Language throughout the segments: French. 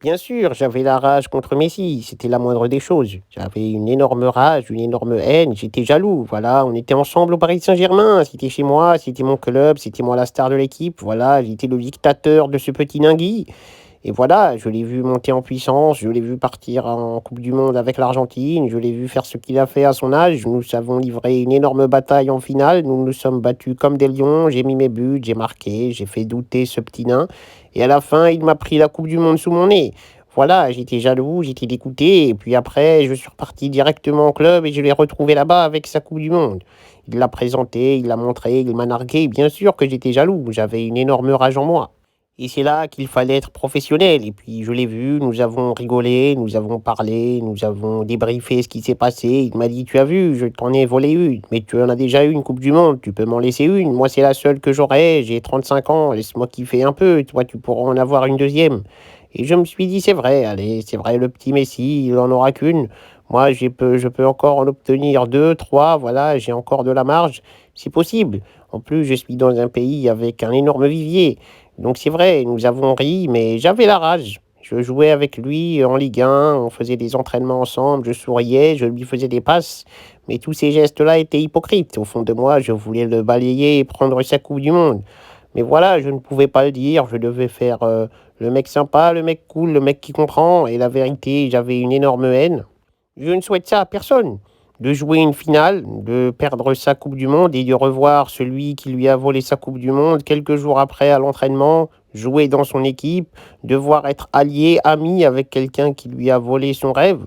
Bien sûr, j'avais la rage contre Messi, c'était la moindre des choses. J'avais une énorme rage, une énorme haine, j'étais jaloux. Voilà, on était ensemble au Paris Saint-Germain, c'était chez moi, c'était mon club, c'était moi la star de l'équipe. Voilà, j'étais le dictateur de ce petit Nangui. Et voilà, je l'ai vu monter en puissance, je l'ai vu partir en Coupe du Monde avec l'Argentine, je l'ai vu faire ce qu'il a fait à son âge. Nous avons livré une énorme bataille en finale, nous nous sommes battus comme des lions, j'ai mis mes buts, j'ai marqué, j'ai fait douter ce petit nain. Et à la fin, il m'a pris la Coupe du Monde sous mon nez. Voilà, j'étais jaloux, j'étais dégoûté, et puis après, je suis reparti directement au club et je l'ai retrouvé là-bas avec sa Coupe du Monde. Il l'a présenté, il l'a montré, il m'a nargué. Bien sûr que j'étais jaloux, j'avais une énorme rage en moi. Et c'est là qu'il fallait être professionnel. Et puis je l'ai vu, nous avons rigolé, nous avons parlé, nous avons débriefé ce qui s'est passé. Il m'a dit, tu as vu, je t'en ai volé une, mais tu en as déjà eu une Coupe du Monde, tu peux m'en laisser une. Moi, c'est la seule que j'aurai, j'ai 35 ans, laisse-moi kiffer un peu, toi, tu pourras en avoir une deuxième. Et je me suis dit, c'est vrai, allez, c'est vrai, le petit Messi, il en aura qu'une. Moi, je peux encore en obtenir deux, trois, voilà, j'ai encore de la marge, c'est possible. En plus, je suis dans un pays avec un énorme vivier. Donc c'est vrai, nous avons ri, mais j'avais la rage. Je jouais avec lui en Ligue 1, on faisait des entraînements ensemble, je souriais, je lui faisais des passes, mais tous ces gestes-là étaient hypocrites. Au fond de moi, je voulais le balayer et prendre sa Coupe du Monde. Mais voilà, je ne pouvais pas le dire, je devais faire le mec sympa, le mec cool, le mec qui comprend, et la vérité, j'avais une énorme haine. Je ne souhaite ça à personne. De jouer une finale, de perdre sa Coupe du Monde et de revoir celui qui lui a volé sa Coupe du Monde quelques jours après à l'entraînement, jouer dans son équipe, devoir être allié, ami avec quelqu'un qui lui a volé son rêve.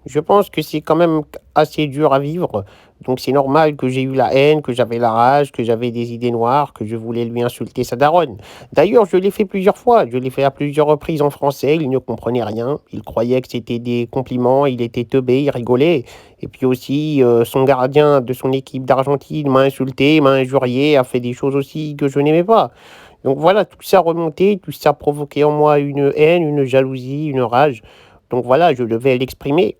Je pense que c'est quand même assez dur à vivre. Donc c'est normal que j'ai eu la haine, que j'avais la rage, que j'avais des idées noires, que je voulais lui insulter sa daronne. D'ailleurs, je l'ai fait plusieurs fois, je l'ai fait à plusieurs reprises en français, il ne comprenait rien, il croyait que c'était des compliments, il était teubé, il rigolait. Et puis aussi, son gardien de son équipe d'Argentine m'a insulté, m'a injurié, a fait des choses aussi que je n'aimais pas. Donc voilà, tout ça remontait, tout ça provoquait en moi une haine, une jalousie, une rage. Donc voilà, je devais l'exprimer.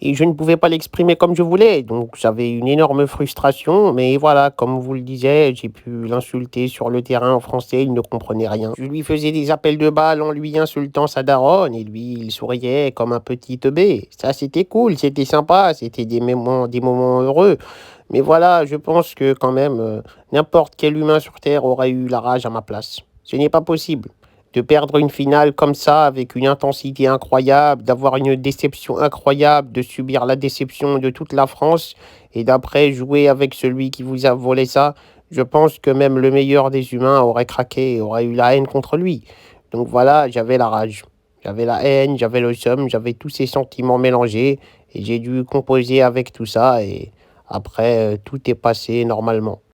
Et je ne pouvais pas l'exprimer comme je voulais. Donc j'avais une énorme frustration. Mais voilà, comme vous le disiez, j'ai pu l'insulter sur le terrain en français. Il ne comprenait rien. Je lui faisais des appels de balles en lui insultant sa daronne. Et lui, il souriait comme un petit teubé. Ça, c'était cool, c'était sympa. C'était des moments heureux. Mais voilà, je pense que quand même, n'importe quel humain sur Terre aurait eu la rage à ma place. Ce n'est pas possible de perdre une finale comme ça avec une intensité incroyable, d'avoir une déception incroyable, de subir la déception de toute la France et d'après jouer avec celui qui vous a volé ça, je pense que même le meilleur des humains aurait craqué, aurait eu la haine contre lui. Donc voilà, j'avais la rage, j'avais la haine, j'avais le seum, j'avais tous ces sentiments mélangés et j'ai dû composer avec tout ça et après tout est passé normalement.